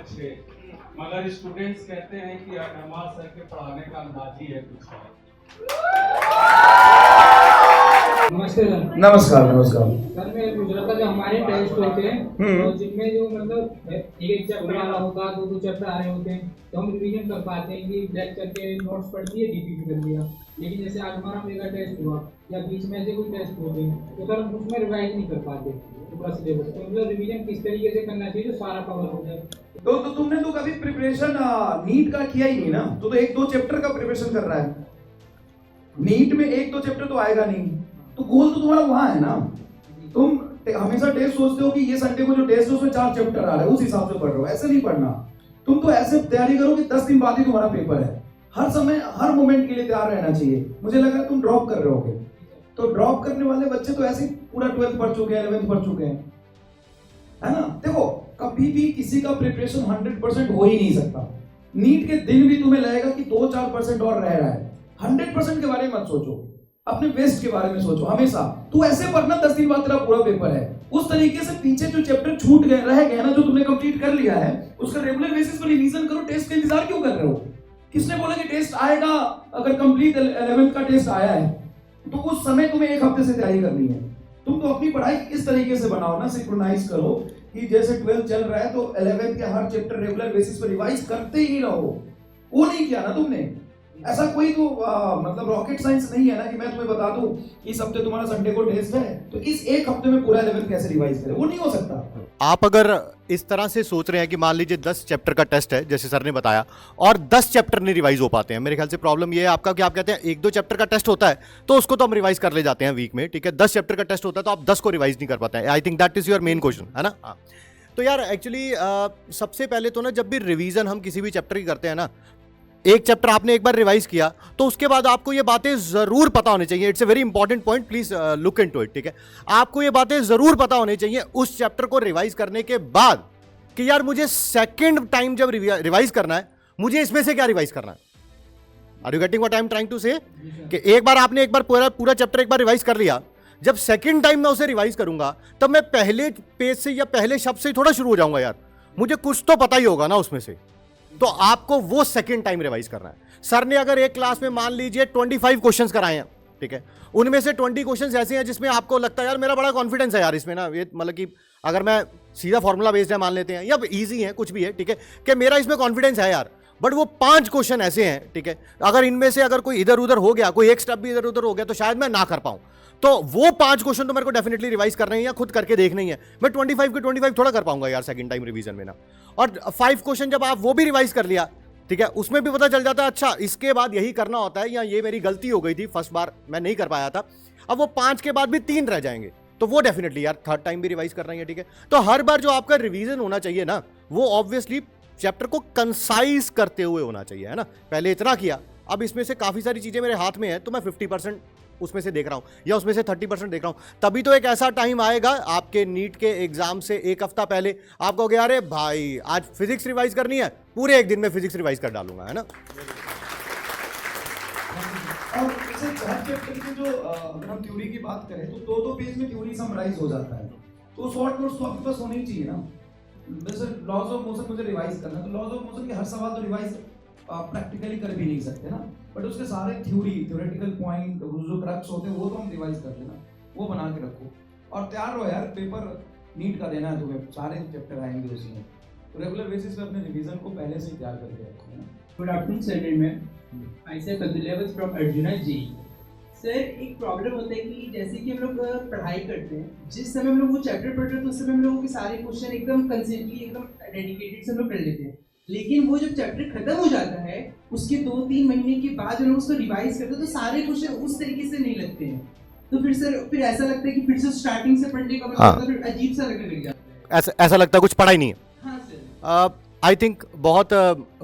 अच्छे, मगर स्टूडेंट्स कहते हैं कि अमर सर के पढ़ाने का अंदाज ही है कुछ और। नमस्ते सर। नमस्कार नमस्कार। सर मैं पूछ रहा था जो हमारे टेस्ट होते हैं तो जिनमें जो मतलब एक चैप्टर आ रहा होगा, दो चैप्टर आ रहे होते हैं, तो हम रिवीजन कर पाते हैं कि ब्लैक करके नोट्स पढ़ दिए, डीपीपी कर लिया। लेकिन जैसे आज हमारा मेगा टेस्ट हुआ या बीच में से कोई टेस्ट होते हैं तो सर हम उसमें रिवाइज नहीं कर पाते पूरा सिलेबस। तो मतलब रिवीजन किस तरीके से करना चाहिए जो सारा कवर हो जाए? तो तुमने तो कभी प्रिपरेशन नीट का किया ही नहीं ना, तो एक दो चैप्टर का प्रिपरेशन कर रहा है। नीट में एक दो चैप्टर तो आएगा नहीं, तो गोल तो तुम्हारा वहां है ना। तुम हमेशा टेस्ट सोचते हो कि ये संडे को जो टेस्ट है उसमें 4 चैप्टर आ रहे हैं, उस हिसाब से पढ़ रहे हो। ऐसे नहीं पढ़ना। तुम तो ऐसे तैयारी करो कि 10 दिन बाद ही तुम्हारा पेपर है। हर समय हर मोमेंट के लिए तैयार रहना चाहिए। मुझे लग रहा है तुम ड्रॉप कर रहे होगे, तो ड्रॉप करने वाले बच्चे तो ऐसे पूरा 12th पढ़ चुके हैं, 11th पढ़ चुके हैं, है ना। देखो कभी भी किसी का प्रिपरेशन 100% हो ही नहीं सकता। नीट के दिन भी तुम्हें लगेगा कि 2-4% और रह रहा है। 100% के बारे में मत सोचो, अपने वेस्ट के बारे में सोचो हमेशा। तू ऐसे पढ़ना 10 दिन बाद तेरा पूरा पेपर है। उस तरीके से पीछे जो चैप्टर छूट गए रह गए ना, जो तुमने कंप्लीट कर लिया है, उसका रेगुलर बेसिस पर रिवीजन करो। टेस्ट का इंतजार क्यों कर रहे हो? किसने बोला कि टेस्ट आएगा? अगर कंप्लीट 11th का टेस्ट आया है तो उस समय तुम्हें 1 हफ्ते से तैयारी करनी है। तुम तो अपनी पढ़ाई इस तरीके से बनाओ ना, सिंक्रोनाइज करो कि जैसे 12th चल रहा है तो 11th के हर चैप्टर रेगुलर बेसिस पर रिवाइज करते ही रहो। वो नहीं किया ना तुमने। ऐसा कोई तो मतलब रॉकेट साइंस नहीं है ना कि मैं तुम्हें बता दूं इस हफ्ते तुम्हारा संडे को टेस्ट है तो इस 1 हफ्ते में पूरा 11th कैसे रिवाइज करें। वो नहीं हो सकता। आप अगर इस तरह से सोच रहे हैं कि मान लीजिए 10 चैप्टर का टेस्ट है जैसे सर ने बताया और 10 चैप्टर नहीं रिवाइज हो पाते हैं, मेरे ख्याल से प्रॉब्लम ये है आपका कि आप कहते हैं 1-2 चैप्टर का टेस्ट होता है तो उसको तो हम रिवाइज कर ले जाते हैं वीक में, ठीक है। 10 चैप्टर का टेस्ट होता है तो आप 10 को रिवाइज नहीं कर पाते हैं। I think that is your main question, है ना। तो यार एक्चुअली सबसे पहले तो ना जब भी रिवीजन हम किसी भी चैप्टर की करते हैं ना, एक चैप्टर आपने एक बार रिवाइज किया तो उसके बाद आपको ये बातें जरूर पता होनी चाहिए। It's a very important point, please look into it, ठीक है। आपको ये बातें जरूर पता होनी चाहिए उस चैप्टर को रिवाइज करने के बाद कि यार मुझे सेकंड टाइम जब रिवाइज करना है मुझे इसमें से क्या रिवाइज करना है। Are you getting what I am trying to say? कि एक बार आपने एक बार पूरा चैप्टर एक बार रिवाइज कर लिया, जब सेकंड टाइम मैं उसे रिवाइज करूंगा तब मैं पहले पेज से या पहले शब्द से थोड़ा शुरू हो जाऊंगा। यार मुझे कुछ तो पता ही होगा ना उसमें से, तो आपको वो सेकंड टाइम रिवाइज करना है। सर ने अगर एक क्लास में मान लीजिए 25 क्वेश्चंस कराए हैं, ठीक है, उनमें से 20 क्वेश्चंस ऐसे हैं जिसमें आपको लगता है यार मेरा बड़ा कॉन्फिडेंस है यार इसमें ना, ये मतलब कि अगर मैं सीधा फॉर्मूला बेस्ड है मान लेते हैं या इजी है कुछ भी है, ठीक है, कि मेरा इसमें कॉन्फिडेंस है यार, बट वो 5 क्वेश्चन ऐसे हैं, ठीक है, अगर इनमें से अगर कोई इधर उधर हो गया, कोई एक स्टेप भी इधर उधर हो गया तो शायद मैं ना कर पाऊं। तो वो 5 क्वेश्चन तो मेरे को डेफिनेटली रिवाइज करना ही है, खुद करके देखना ही है। मैं 25 के 25 थोड़ा कर पाऊंगा यार सेकंड टाइम रिवीजन में ना। और 5 क्वेश्चन जब आप वो भी रिवाइज कर लिया, ठीक है, उसमें भी पता चल जाता है अच्छा इसके बाद यही करना होता है या ये मेरी गलती हो गई थी, फर्स्ट बार मैं नहीं कर पाया था। अब वो 5 के बाद भी 3 रह जाएंगे तो वो डेफिनेटली यार थर्ड टाइम भी रिवाइज कर रही है, ठीक है। तो हर बार जो आपका रिवीजन होना चाहिए ना वो ऑब्वियसली चैप्टर को कंसाइज करते हुए होना चाहिए, है ना। पहले इतना किया, अब इसमें से काफी सारी चीजें मेरे हाथ में है तो मैं 50% उसमें से देख रहा हूं या उसमें से 30% देख रहा हूं। तभी तो एक ऐसा टाइम आएगा आपके नीट के एग्जाम से 1 हफ्ता पहले आप कहोगे अरे भाई आज फिजिक्स रिवाइज करनी है, पूरे एक दिन में फिजिक्स रिवाइज कर डालूंगा, है ना। और जैसे 4 चैप्टर की जो अगर हम थ्योरी की बात करें तो 2-2 पेज में थ्योरी समराइज हो जाता है, तो शॉर्ट नोट्स तो आपके पास होने ही चाहिए ना। जैसे लॉज ऑफ मोशन मुझे रिवाइज करना है तो लॉज ऑफ मोशन के हर सवाल तो रिवाइज प्रैक्टिकली कर भी नहीं सकते ना, बट उसके सारे थ्योरेटिकल पॉइंट जो क्रक्स होते हैं वो तो हम रिवाइज कर लेना, वो बना के रखो और तैयार रहो यार। पेपर नीट का देना है तुम्हें, सारे चैप्टर आएंगे उसमें, तो रेगुलर बेसिस पे अपने रिवीजन को पहले से ही तैयार करके रखो ना। गुड आफ्टरनून सर, मैं I say levels from Arjuna ji. Sir एक प्रॉब्लम होता है कि जैसे कि हम लोग पढ़ाई करते हैं, जिस समय हम लोग वो चैप्टर पढ़ते हैं तो उस समय हम लोगों के सारे क्वेश्चन एकदम कंसिस्टेंटली एकदम डेडिकेटेड से हम लोग कर लेते हैं, लेकिन वो जब चैप्टर खत्म हो जाता है उसके 2-3 महीने के बाद हम लोग उसको रिवाइज करते हैं तो सारे क्वेश्चन उस तरीके से नहीं लगते हैं। तो फिर सर फिर ऐसा लगता है कि फिर से स्टार्टिंग से पढ़ने का मतलब फिर अजीब सा लगने लग जाता है। ऐसा लगता है कुछ पढ़ा ही नहीं है। हाँ सर, आई थिंक बहुत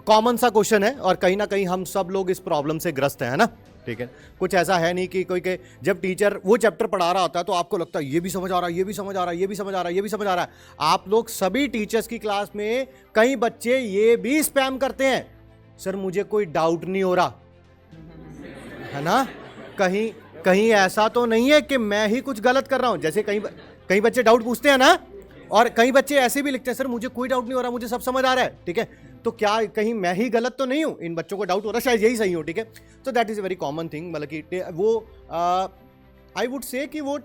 कॉमन सा क्वेश्चन है और कहीं ना कहीं हम सब लोग इस प्रॉब्लम से ग्रस्त हैं, है ना, ठीक है। कुछ ऐसा है नहीं कि कोई के जब टीचर वो चैप्टर पढ़ा रहा होता है तो आपको लगता है ये भी समझ आ रहा है, ये भी समझ आ रहा है, ये भी समझ आ रहा है, ये भी समझ आ रहा है। आप लोग सभी टीचर्स की क्लास में कई बच्चे ये भी स्पैम करते हैं, सर मुझे कोई डाउट नहीं हो रहा, है ना। कहीं ऐसा तो नहीं है कि मैं ही कुछ गलत कर रहा हूं। जैसे कई बच्चे डाउट पूछते हैं ना और कई बच्चे ऐसे भी लिखते हैं सर मुझे कोई डाउट नहीं हो रहा, मुझे सब समझ आ रहा है, ठीक है, तो क्या कहीं मैं ही गलत तो नहीं हूं, इन बच्चों को डाउट हो रहा है शायद यही सही हो, ठीक है। तो that is a very common thing, मतलब कि वो आई वुड से कि वो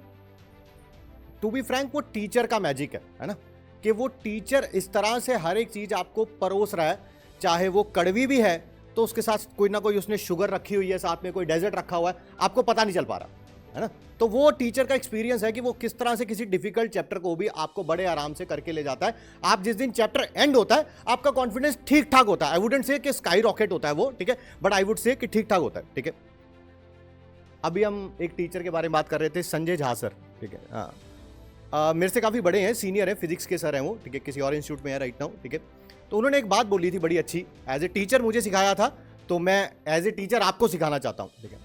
टू बी फ्रैंक वो टीचर का मैजिक है ना, कि वो टीचर इस तरह से हर एक चीज आपको परोस रहा है, चाहे वो कड़वी भी है तो उसके साथ कोई ना कोई उसने शुगर रखी हुई है, साथ में कोई डेजर्ट रखा हुआ है, आपको पता नहीं चल पा रहा है ना। तो वो टीचर का एक्सपीरियंस है कि वो किस तरह से किसी डिफिकल्ट चैप्टर को भी आपको बड़े आराम से करके ले जाता है। आप जिस दिन चैप्टर एंड होता है आपका कॉन्फिडेंस ठीक ठाक होता है, आई वुडंट से कि स्काई रॉकेट होता है वो, ठीक है, बट आई वुड से कि ठीक ठाक होता है, ठीक है। अभी हम एक टीचर के बारे में बात कर रहे थे, संजय झा सर, ठीक है, हाँ, मेरे से काफ़ी बड़े हैं, सीनियर है, फिजिक्स के सर हैं वो, ठीक है, किसी और इंस्टीट्यूट में है राइट नाउ, ठीक है। तो उन्होंने एक बात बोली थी बड़ी अच्छी, एज ए टीचर मुझे सिखाया था, तो मैं एज ए टीचर आपको सिखाना चाहता हूँ, ठीक है।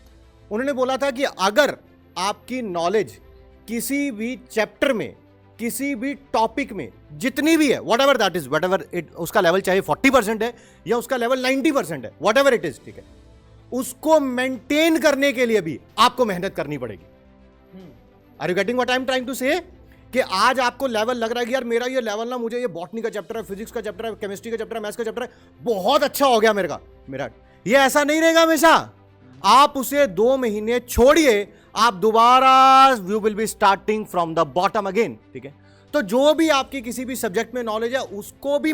उन्होंने बोला था कि अगर आपकी नॉलेज किसी भी चैप्टर में, किसी भी टॉपिक में जितनी भी है, what ever that is, what ever it, उसका लेवल चाहे 40% है या उसका लेवल 90% है, वट एवर इट इज, ठीक है, उसको मेंटेन करने के लिए भी आपको मेहनत करनी पड़ेगी। Are you getting what I am trying to say? कि आज आपको लेवल लग रहा है कि यार मेरा ये लेवल ना, मुझे ये बॉटनी का चैप्टर है, फिजिक्स का चैप्टर है, केमिस्ट्री का चैप्टर है, मैथ्स का चैप्टर है, बहुत अच्छा हो गया मेरा, ये ऐसा नहीं रहेगा हमेशा। आप उसे 2 महीने छोड़िए, आप दोबारा you will be starting from the bottom again, ठीक है। तो जो भी आपकी किसी भी सब्जेक्ट में नॉलेज है उसको भी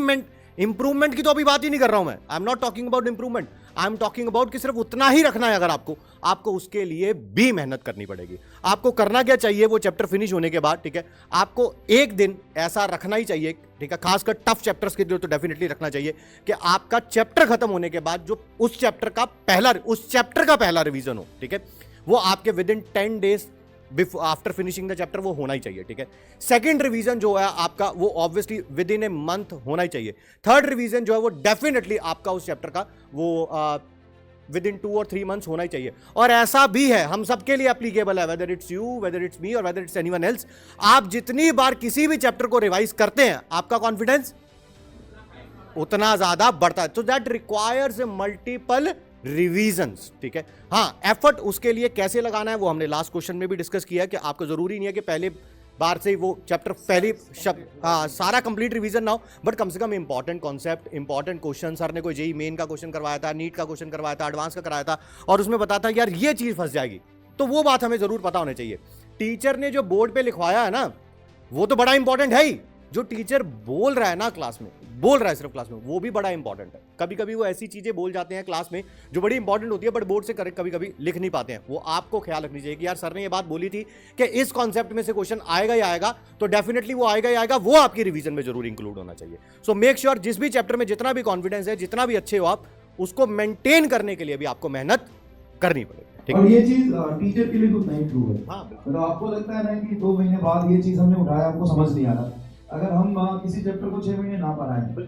इंप्रूवमेंट की तो अभी बात ही नहीं कर रहा हूं मैं, I am not talking about improvement, I am talking about कि सिर्फ उतना ही रखना है। अगर आपको उसके लिए भी मेहनत करनी पड़ेगी। आपको करना क्या चाहिए, वो चैप्टर फिनिश होने के बाद, ठीक है, आपको एक दिन ऐसा रखना ही चाहिए, ठीक है, खासकर टफ चैप्टर्स के लिए तो डेफिनेटली रखना चाहिए कि आपका चैप्टर खत्म होने के बाद जो उस चैप्टर का पहला रिवीजन हो, ठीक है, वो आपके with in 10 days after finishing the chapter वो होना ही चाहिए, ठीक है। सेकंड रिवीजन जो है आपका वो obviously with in a month होना ही चाहिए। थर्ड रिवीजन जो है वो डेफिनेटली आपका उस चैप्टर का वो विद इन 2 और 3 मंथ्स होना ही चाहिए। और ऐसा भी है, हम सबके लिए एप्लीकेबल है, whether it's you, whether it's me और वेदर इट्स एनीवन एल्स। आप जितनी बार किसी भी चैप्टर को रिवाइज करते हैं आपका कॉन्फिडेंस उतना ज्यादा बढ़ता है। तो दैट रिक्वायर्स मल्टीपल रिवीजन्स, ठीक है। हाँ, एफर्ट उसके लिए कैसे लगाना है वो हमने लास्ट क्वेश्चन में भी डिस्कस किया कि आपको जरूरी नहीं है कि पहले बार से ही वो चैप्टर पहली सारा कंप्लीट रिवीजन ना हो, बट कम से कम important concept, important question, sir ने कोई जेई मेन का क्वेश्चन करवाया था, नीट का क्वेश्चन करवाया था, एडवांस का कराया था, और उसमें बताता यार ये चीज फंस जाएगी, तो वो बात हमें जरूर पता होनी चाहिए। टीचर ने जो बोर्ड पे लिखवाया है ना, वो तो बड़ा इंपॉर्टेंट है ही, जो टीचर बोल रहा है ना क्लास में, बोल रहा है सिर्फ क्लास में, वो भी बड़ा इंपॉर्टेंट है। कभी कभी वो ऐसी चीजें बोल जाते हैं क्लास में जो बड़ी इंपॉर्टेंट होती है, बट बोर्ड से कभी कभी लिख नहीं पाते हैं। वो आपको ख्याल रखनी चाहिए कि यार सर ने ये बात बोली थी कि इस कॉन्सेप्ट में से क्वेश्चन आएगा ही आएगा, तो डेफिनेटली वो आएगा ही आएगा, वो आपकी रिवीजन में जरूर इंक्लूड होना चाहिए। सो मेक श्योर जिस भी चैप्टर में जितना भी कॉन्फिडेंस है, जितना भी अच्छे हो आप, उसको मेंटेन करने के लिए भी आपको मेहनत करनी पड़ेगी। और ये चीज टीचर के लिए तो नहीं ट्रू है। हाँ, तो आपको लगता है ना कि 2 महीने बाद ये चीज हमने उठाया, हमको समझ नहीं आ रहा, अगर हम किसी चैप्टर को 6 महीने ना पढ़ाएं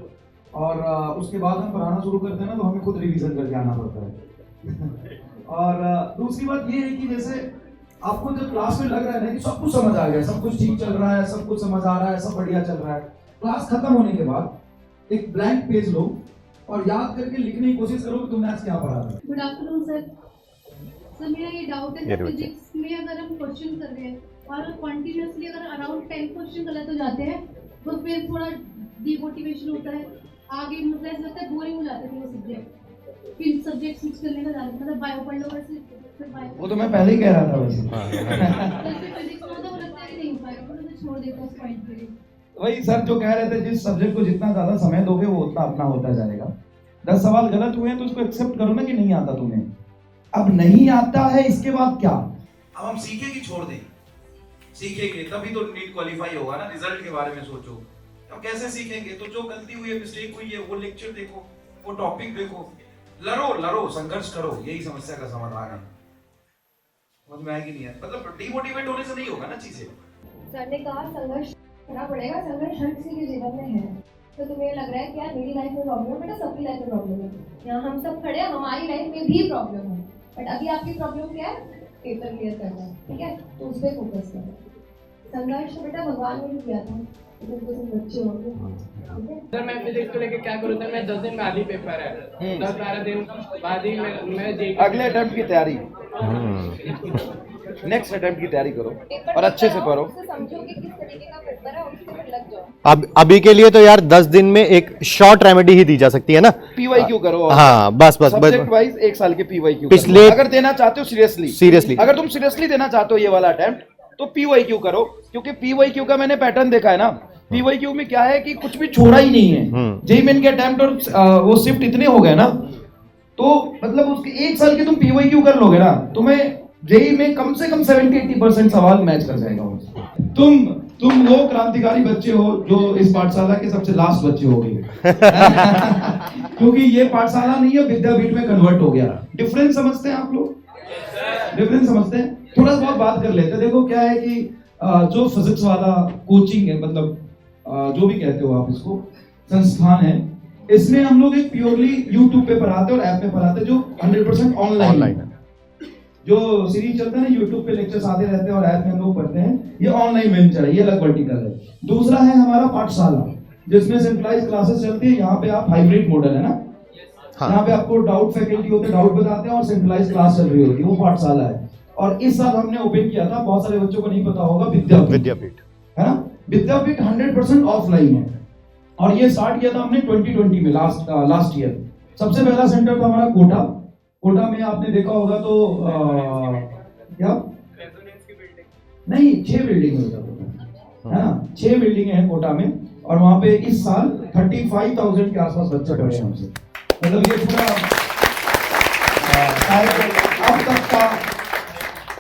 और उसके बाद हम पढ़ाना शुरू करते हैं ना, तो हमें खुद रिवीजन करके आना पड़ता है। और दूसरी बात ये है कि जैसे आपको जब क्लास में लग रहा है ना कि सब कुछ समझ आ गया, सब कुछ ठीक चल रहा है, सब कुछ समझ आ रहा है, सब बढ़िया चल रहा है, क्लास खत्म होने के बाद एक ब्लैंक पेज लो और याद करके लिखने की कोशिश करो कि तुमने आज क्या पढ़ा था। Good afternoon sir. सर मेरा ये डाउट है कि फिजिक्स में अगर हम क्वेश्चन कर रहे हैं और कंटिन्यूअसली अगर अराउंड 10 क्वेश्चन गलत हो जाते हैं तो फिर थोड़ा डिमोटिवेशन होता है, आगे मतलब ऐसा लगता है बोरिंग हो जाता है वो सब्जेक्ट, फिर सब्जेक्ट स्विच करने का ज़्यादा, मतलब बायो पढ़ लो फिर बायो, वो तो मैं पहले ही कह रहा था वैसे। फिजिक्स में तो लगता है कि नहीं हो पाएगा, तो मैं छोड़ देता हूँ उस पॉइंट पे। वही सर जो कह रहे थे, जिस सब्जेक्ट को जितना ज्यादा समय दोगे वो उतना अपना होता जाएगा। 10 सवाल गलत हुए हैं तो उसको एक्सेप्ट करो ना कि नहीं आता तुम्हें। अब नहीं आता है, इसके बाद क्या? अब हम सीखे कि छोड़ दें? सीखेंगे तभी तो नीट क्वालिफाई होगा ना। रिजल्ट के बारे में सोचो, अब कैसे सीखेंगे? तो जो गलती हुई है, मिस्टेक हुई है, वो लेक्चर देखो, वो टॉपिक देखो, लड़ो, संघर्ष करो, यही समस्या का समाधान है। समझ में आएगी नहीं है, मतलब डिमोटिवेट होने से नहीं होगा ना चीजें। सर ने कहा संघर्ष करना पड़ेगा, संघर्ष हर किसी के जीवन में है। तो तुम्हें लग रहा है कि यार मेरी लाइफ में प्रॉब्लम है, बेटा सबकी लाइफ में प्रॉब्लम है, यहाँ हम सब खड़े हैं, हमारी लाइफ में भी प्रॉब्लम है, बट अभी आपकी प्रॉब्लम क्या है? पेपर क्लियर करना है, ठीक है, तो उस पर फोकस करो। संघर्ष बेटा भगवान ने भी किया था, बच्चे होंगे, ठीक है। सर मैं फिजिक्स को लेके क्या करूँ सर? मैं 10 दिन बाद ही पेपर है, 10-12 दिन बाद ही मैं अगले अटेम्प्ट की तैयारी। नेक्स्ट अटेम्प्ट की तैयारी करो और अच्छे से पढ़ो। समझो कि किस तरीके का पेपर है, उसके ऊपर लग जाओ। अब अभी के लिए तो यार 10 दिन में एक शॉर्ट रेमेडी ही दी जा सकती है ना। PYQ करो। हाँ बस बस सब्जेक्ट वाइज 1 साल के PYQ पिछले अगर देना चाहते हो सीरियसली अगर तुम सीरियसली देना चाहते हो ये वाला अटेम्प्ट तो PYQ करो, क्योंकि PYQ का मैंने पैटर्न देखा है ना। PYQ में क्या है कि कुछ भी छोड़ा ही नहीं है। जेईई मेन के अटेम्प्ट और वो शिफ्ट इतने हो गए ना, तो मतलब उसके 1 साल के तुम PYQ कर लोगे ना, तुम्हें जेईई में कम से कम 70-80% सवाल मैच कर जाएगा। तुम वो क्रांतिकारी बच्चे हो जो इस पाठशाला के सबसे लास्ट बच्चे हो गए। क्योंकि ये पाठशाला नहीं है, विद्यापीठ में कन्वर्ट हो गया। डिफरेंस समझते हैं आप लोग? डिफरेंस समझते हैं? थोड़ा बहुत बात कर लेते हैं। देखो क्या है कि जो फिजिक्स वाला कोचिंग है, मतलब जो भी कहते हो आप इसको, संस्थान है, इसमें हम लोग एक प्योरली यूट्यूब पे पढ़ाते हैं और ऐप पे पढ़ाते हैं जो 100% ऑनलाइन है। जो सीरीज चलता है ना, यूट्यूब पे लेक्चर्स आते रहते हैं और ऐप में हम लोग पढ़ते हैं, ये ऑनलाइन में चल रहा है, ये अलग वर्टिकल है। दूसरा है हमारा पाठशाला, जिसमें सेंट्रलाइज क्लासेस चलती है। यहाँ पे आप हाइब्रिड मॉडल है ना, यहाँ पे आपको डाउट फैकल्टी होते हैं, डाउट बताते हैं और सेंट्रलाइज क्लास चल रही होती है, वो पाठशाला है। और इस साल हमने ओपन किया था, बहुत सारे बच्चों को नहीं पता होगा, विद्यापीठ है ना। विद्यापीठ 100% ऑफलाइन है और ये स्टार्ट किया था हमने 2020 में, लास्ट ईयर। सबसे पहला सेंटर था हमारा कोटा में। आपने देखा होगा तो क्या नहीं, 6 बिल्डिंग है ना, 6 बिल्डिंग है कोटा में। और वहां पे इस साल 35,000 के आसपास बच्चे पढ़े हैं हमसे। मतलब ये पूरा अब तक का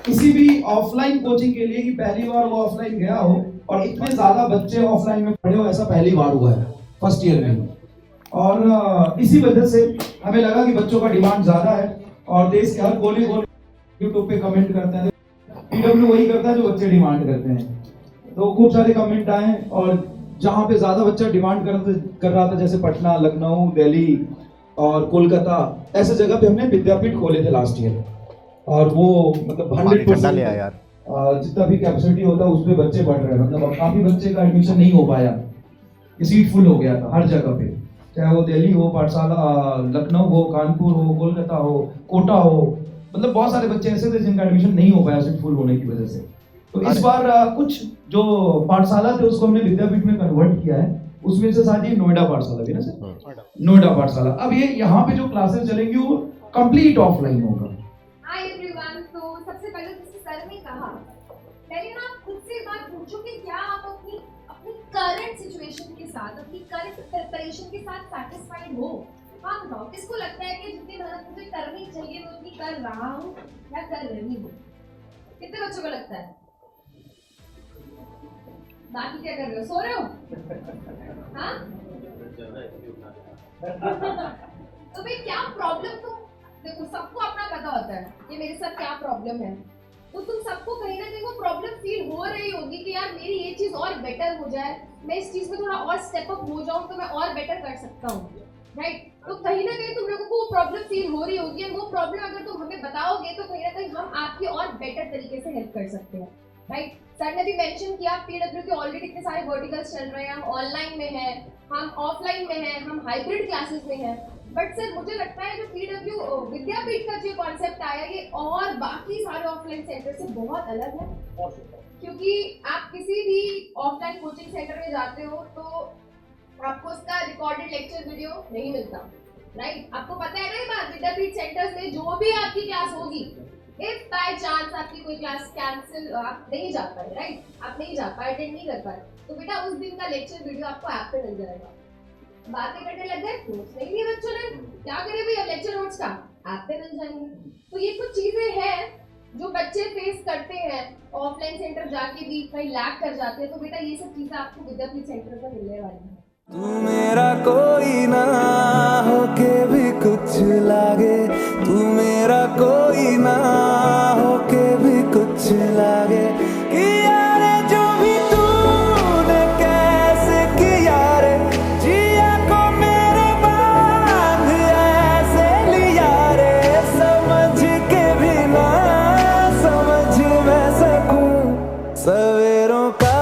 किसी भी ऑफलाइन कोचिंग के लिए कि पहली बार वो ऑफलाइन गया हो और इतने ज्यादा बच्चे ऑफलाइन में पढ़े हो, ऐसा पहली बार हुआ है फर्स्ट ईयर में। और इसी वजह से हमें लगा कि बच्चों का डिमांड ज्यादा है और देश के हर कोने यूट्यूब पे कमेंट करते हैं। PW वही करता है जो बच्चे डिमांड करते हैं। तो खूब सारे कमेंट आए और जहाँ पे ज्यादा बच्चा डिमांड कर रहा था, जैसे पटना, लखनऊ, दिल्ली और कोलकाता, ऐसे जगह पे हमने विद्यापीठ खोले थे लास्ट ईयर। और वो मतलब 100% जितना भी कैपेसिटी होता है उस पे बच्चे पढ़ रहे हैं। मतलब अब काफी बच्चे का एडमिशन नहीं हो पाया, सीट फुल हो गया था हर जगह पे, चाहे वो दिल्ली हो, पाठशाला, लखनऊ हो, कानपुर हो, कोलकाता हो, कोटा हो। मतलब बहुत सारे बच्चे ऐसे थे जिनका एडमिशन नहीं हो पाया सीट फुल होने की वजह से। तो इस बार कुछ जो पाठशाला थे उसको हमने विद्यापीठ में कन्वर्ट किया है। उसमें से शायद ये नोएडा पाठशाला भी ना सर, नोएडा पाठशाला। अब ये यहाँ पे जो क्लासेस चलेंगी वो कंप्लीट ऑफलाइन होगा। हाय एवरीवन, तो सबसे पहले जैसे सर ने कहा, पहले ना आप खुद से बात पूछो कि क्या आप अपनी करंट सिचुएशन के साथ, अपनी करंट प्रिपरेशन के साथ सैटिस्फाइड हो। हाँ बताओ, किसको लगता है कि जितनी मेहनत मुझे करनी चाहिए मैं उतनी कर रहा हूँ या कर रही हूँ? कितने बच्चों को लगता है? बाकी क्या कर रहे हो, सो रहे हो? हाँ तो भाई क्या प्रॉब्लम, तो देखो सबको अपना पता होता है कि मेरे साथ क्या प्रॉब्लम है। तो तुम सबको कहीं ना कहीं वो प्रॉब्लम फील हो रही होगी कि यार मेरी ये चीज और बेटर हो जाए, मैं इस चीज में थोड़ा और स्टेप अप हो जाऊं तो मैं और बेटर कर सकता हूँ, राइट। तो कहीं ना कहीं तुम लोगों को वो प्रॉब्लम फील हो रही होगी। वो प्रॉब्लम अगर तुम हमें बताओगे तो कहीं ना कहीं हम आपकी और बेटर तरीके से हेल्प कर सकते हैं, राइट। सर ने भी मेंशन किया PW के ऑलरेडी इतने सारे वर्टिकल्स चल रहे हैं, हम ऑनलाइन में हैं, हम ऑफलाइन में हैं, हम हाइब्रिड क्लासेस में हैं। बट सर मुझे लगता है जो PW विद्यापीठ का जो कॉन्सेप्ट आया ये और बाकी सारे ऑफलाइन सेंटर से बहुत अलग है। क्योंकि आप किसी भी ऑफलाइन कोचिंग सेंटर में जाते हो तो आपको उसका रिकॉर्डेड लेक्चर वीडियो नहीं मिलता, राइट। आपको पता है ना ये बात, विद्यापीठ सेंटर्स में जो भी आपकी क्लास होगी, इफ बाय चांस आपकी कोई क्लास कैंसिल, आप नहीं जा पाए, राइट, आप नहीं जा पाए, अटेंड नहीं कर पाए, तो बेटा उस दिन का लेक्चर वीडियो आपको ऐप पे मिल जाएगा। बातें करने लग गए, नोट्स नहीं लिए बच्चों ने, क्या करें भाई, अब लेक्चर नोट्स का ऐप पे मिल जाएंगे। तो ये कुछ चीजें हैं जो बच्चे फेस करते हैं, ऑफलाइन सेंटर जाके भी कहीं लैग कर जाते हैं। तो बेटा ये सब चीजें आपको विद्यापीठ सेंटर पर मिलने वाली है। तू मेरा कोई ना होके भी कुछ लागे, तू मेरा कोई ना होके भी कुछ लागे कि यारे जो भी तूने कैसे किया रे, जिया को मेरे बांध ऐसे लिया रे, समझ के भी ना समझ मैं सकूं सवेरों का